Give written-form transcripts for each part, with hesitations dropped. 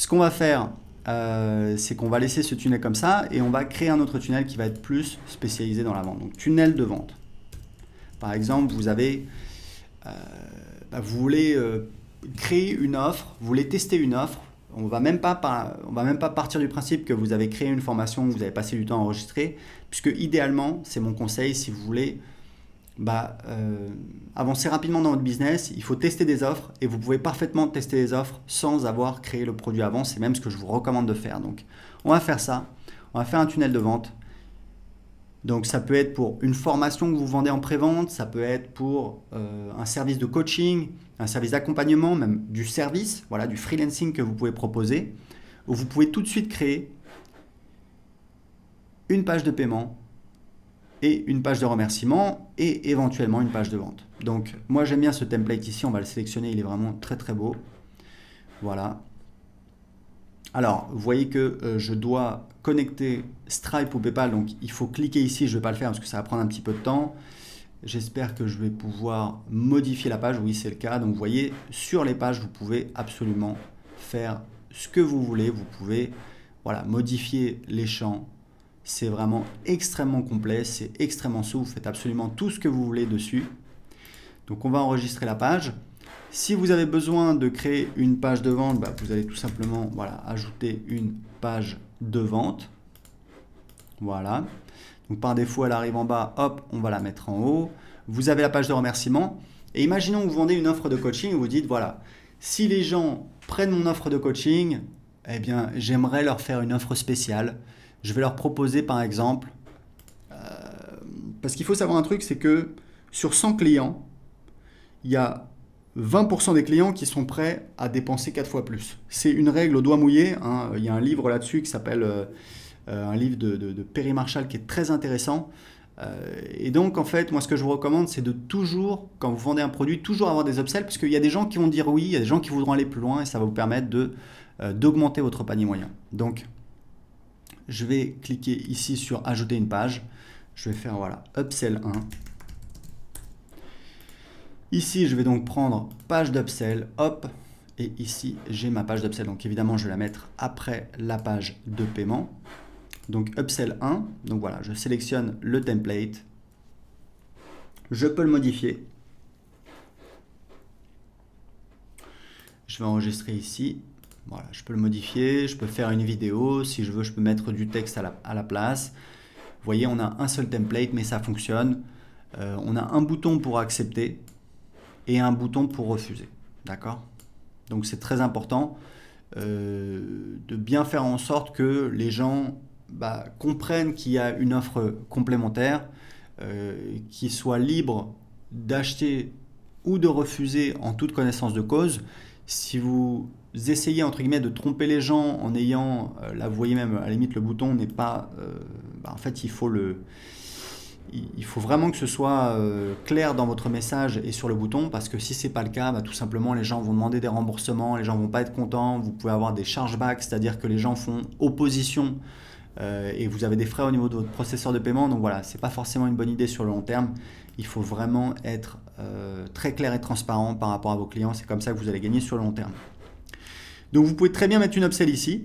Ce qu'on va faire, c'est qu'on va laisser ce tunnel comme ça et on va créer un autre tunnel qui va être plus spécialisé dans la vente. Donc tunnel de vente. Par exemple, vous voulez créer une offre, vous voulez tester une offre. On va même pas partir du principe que vous avez créé une formation, que vous avez passé du temps à enregistrer, puisque idéalement, c'est mon conseil, si vous voulez avancer rapidement dans votre business, il faut tester des offres et vous pouvez parfaitement tester des offres sans avoir créé le produit avant. C'est même ce que je vous recommande de faire. Donc, on va faire ça. On va faire un tunnel de vente. Donc, ça peut être pour une formation que vous vendez en pré-vente, ça peut être pour un service de coaching, un service d'accompagnement, même du service, voilà, du freelancing que vous pouvez proposer, où vous pouvez tout de suite créer une page de paiement et une page de remerciement et éventuellement une page de vente. Donc moi j'aime bien ce template ici, on va le sélectionner, il est vraiment très très beau. Voilà. Alors vous voyez que je dois connecter Stripe ou PayPal, donc il faut cliquer ici, je ne vais pas le faire parce que ça va prendre un petit peu de temps. J'espère que je vais pouvoir modifier la page, oui c'est le cas. Donc vous voyez, sur les pages, vous pouvez absolument faire ce que vous voulez. Vous pouvez modifier les champs. C'est vraiment extrêmement complet, c'est extrêmement souple, vous faites absolument tout ce que vous voulez dessus. Donc on va enregistrer la page. Si vous avez besoin de créer une page de vente, vous allez tout simplement ajouter une page de vente. Voilà. Donc par défaut, elle arrive en bas, hop, on va la mettre en haut. Vous avez la page de remerciement. Et imaginons que vous vendez une offre de coaching et vous dites, voilà, si les gens prennent mon offre de coaching, eh bien, j'aimerais leur faire une offre spéciale. Je vais leur proposer par exemple, parce qu'il faut savoir un truc, c'est que sur 100 clients, il y a 20% des clients qui sont prêts à dépenser 4 fois plus. C'est une règle au doigt mouillé, hein. Il y a un livre là-dessus qui s'appelle un livre de Perry Marshall qui est très intéressant. Et donc en fait, moi ce que je vous recommande, c'est de toujours, quand vous vendez un produit, toujours avoir des upsells, parce qu'il y a des gens qui vont dire oui, il y a des gens qui voudront aller plus loin et ça va vous permettre d'augmenter votre panier moyen. Donc je vais cliquer ici sur ajouter une page. Je vais faire upsell 1. Ici, je vais donc prendre page d'upsell, hop, et ici, j'ai ma page d'upsell. Donc évidemment, je vais la mettre après la page de paiement. Donc upsell 1, donc voilà, je sélectionne le template. Je peux le modifier. Je vais enregistrer ici. Voilà, je peux le modifier, je peux faire une vidéo, si je veux, je peux mettre du texte à la place. Vous voyez, on a un seul template, mais ça fonctionne. On a un bouton pour accepter et un bouton pour refuser. D'accord ? Donc c'est très important de bien faire en sorte que les gens comprennent qu'il y a une offre complémentaire, qu'ils soient libres d'acheter ou de refuser en toute connaissance de cause. Si vous essayez entre guillemets de tromper les gens en ayant, là vous voyez même à la limite le bouton n'est pas, en fait il faut vraiment que ce soit clair dans votre message et sur le bouton, parce que si c'est pas le cas, tout simplement les gens vont demander des remboursements, les gens vont pas être contents, vous pouvez avoir des chargebacks, c'est-à-dire que les gens font opposition et vous avez des frais au niveau de votre processeur de paiement. Donc voilà, c'est pas forcément une bonne idée sur le long terme. Il faut vraiment être très clair et transparent par rapport à vos clients. C'est comme ça que vous allez gagner sur le long terme. Donc vous pouvez très bien mettre une upsell ici.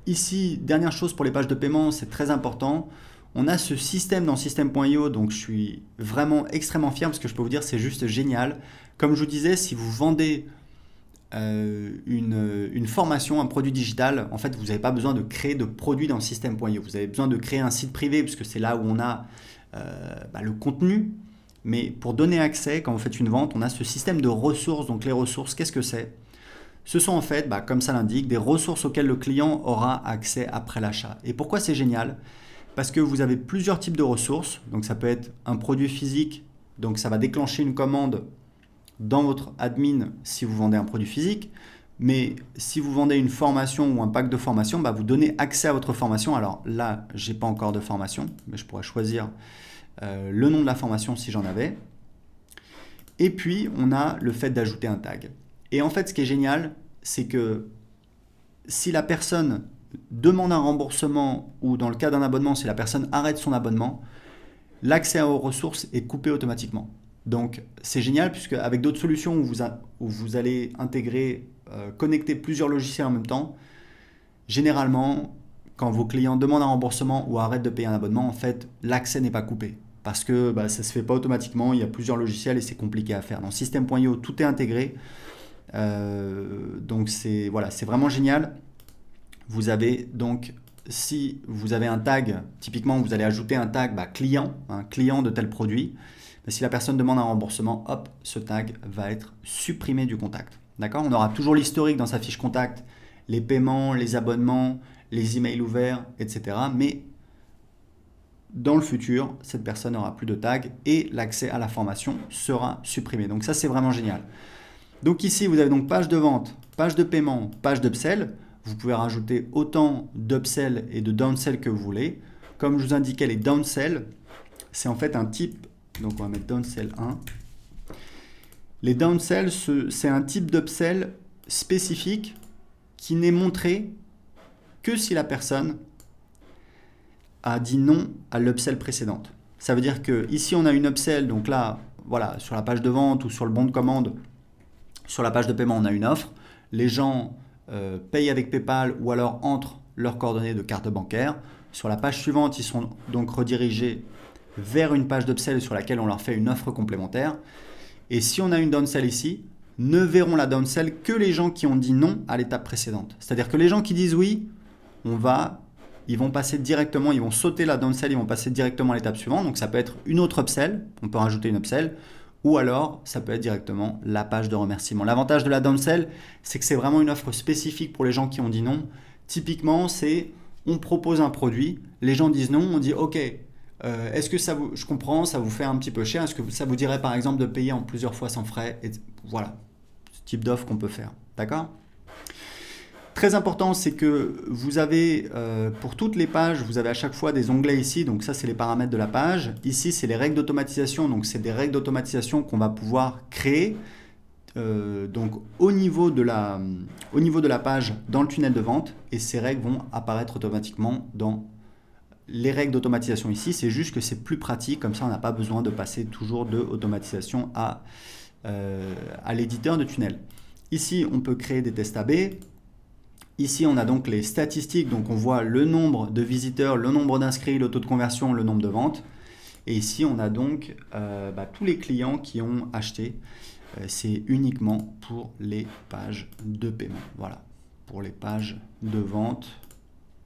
Ici, dernière chose pour les pages de paiement, c'est très important. On a ce système dans System.io, donc je suis vraiment extrêmement fier parce que je peux vous dire c'est juste génial. Comme je vous disais, si vous vendez une formation, un produit digital, en fait vous n'avez pas besoin de créer de produit dans System.io. Vous avez besoin de créer un site privé parce que c'est là où on a le contenu. Mais pour donner accès, quand vous faites une vente, on a ce système de ressources. Donc les ressources, qu'est-ce que c'est ? Ce sont en fait, comme ça l'indique, des ressources auxquelles le client aura accès après l'achat. Et pourquoi c'est génial ? Parce que vous avez plusieurs types de ressources. Donc ça peut être un produit physique, donc ça va déclencher une commande dans votre admin si vous vendez un produit physique. Mais si vous vendez une formation ou un pack de formation, vous donnez accès à votre formation. Alors là, je n'ai pas encore de formation, mais je pourrais choisir le nom de la formation si j'en avais. Et puis, on a le fait d'ajouter un tag. Et en fait, ce qui est génial, c'est que si la personne demande un remboursement ou dans le cas d'un abonnement, si la personne arrête son abonnement, l'accès aux ressources est coupé automatiquement. Donc, c'est génial puisque avec d'autres solutions où vous allez intégrer connecter plusieurs logiciels en même temps, généralement, quand vos clients demandent un remboursement ou arrêtent de payer un abonnement, en fait, l'accès n'est pas coupé. Parce que ça ne se fait pas automatiquement, il y a plusieurs logiciels et c'est compliqué à faire. Dans System.io, tout est intégré. Donc c'est vraiment génial. Vous avez donc, si vous avez un tag, typiquement vous allez ajouter un tag client, un client de tel produit. Si la personne demande un remboursement, hop, ce tag va être supprimé du contact. D'accord ? On aura toujours l'historique dans sa fiche contact, les paiements, les abonnements, les emails ouverts, etc. Mais dans le futur, cette personne n'aura plus de tag et l'accès à la formation sera supprimé. Donc ça, c'est vraiment génial. Donc ici, vous avez donc page de vente, page de paiement, page d'upsell. Vous pouvez rajouter autant d'upsell et de downsell que vous voulez. Comme je vous indiquais, les downsell, c'est en fait un type. Donc on va mettre downsell 1. Les downsell, c'est un type d'upsell spécifique qui n'est montré que si la personne a dit non à l'upsell précédente. Ça veut dire que ici on a une upsell, donc là, voilà, sur la page de vente ou sur le bon de commande, sur la page de paiement, on a une offre. Les gens payent avec PayPal ou alors entrent leurs coordonnées de carte bancaire. Sur la page suivante, ils sont donc redirigés vers une page d'upsell sur laquelle on leur fait une offre complémentaire. Et si on a une downsell ici, ne verront la downsell que les gens qui ont dit non à l'étape précédente. C'est-à-dire que les gens qui disent oui, ils vont passer directement, ils vont sauter la downsell, ils vont passer directement à l'étape suivante. Donc ça peut être une autre upsell, on peut rajouter une upsell, ou alors ça peut être directement la page de remerciement. L'avantage de la downsell, c'est que c'est vraiment une offre spécifique pour les gens qui ont dit non. Typiquement, c'est on propose un produit, les gens disent non, on dit ok, est-ce que je comprends, ça vous fait un petit peu cher, est-ce que ça vous dirait par exemple de payer en plusieurs fois sans frais, et voilà, ce type d'offre qu'on peut faire, d'accord ? Très important, c'est que vous avez, pour toutes les pages, vous avez à chaque fois des onglets ici. Donc ça, c'est les paramètres de la page. Ici, c'est les règles d'automatisation. Donc c'est des règles d'automatisation qu'on va pouvoir créer. Donc au niveau de la page, dans le tunnel de vente. Et ces règles vont apparaître automatiquement dans les règles d'automatisation ici. C'est juste que c'est plus pratique. Comme ça, on n'a pas besoin de passer toujours de automatisation à l'éditeur de tunnel. Ici, on peut créer des tests AB. Ici, on a donc les statistiques, donc on voit le nombre de visiteurs, le nombre d'inscrits, le taux de conversion, le nombre de ventes. Et ici, on a donc tous les clients qui ont acheté. C'est uniquement pour les pages de paiement. Voilà, pour les pages de vente.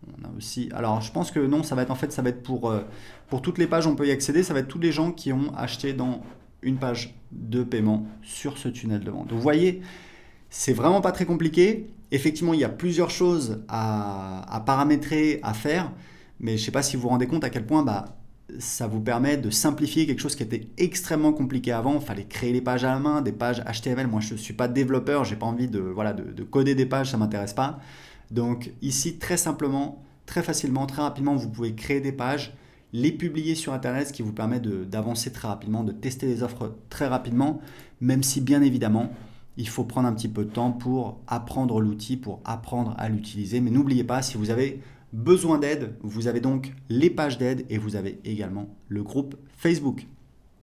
On a aussi. Alors, je pense que non, ça va être pour toutes les pages, on peut y accéder. Ça va être tous les gens qui ont acheté dans une page de paiement sur ce tunnel de vente. Donc, vous voyez, c'est vraiment pas très compliqué. Effectivement, il y a plusieurs choses à paramétrer, à faire, mais je ne sais pas si vous vous rendez compte à quel point ça vous permet de simplifier quelque chose qui était extrêmement compliqué avant. Il fallait créer les pages à la main, des pages HTML. Moi, je ne suis pas développeur, je n'ai pas envie de coder des pages, ça ne m'intéresse pas. Donc ici, très simplement, très facilement, très rapidement, vous pouvez créer des pages, les publier sur Internet, ce qui vous permet d'avancer très rapidement, de tester les offres très rapidement, même si bien évidemment, il faut prendre un petit peu de temps pour apprendre l'outil, pour apprendre à l'utiliser. Mais n'oubliez pas, si vous avez besoin d'aide, vous avez donc les pages d'aide et vous avez également le groupe Facebook.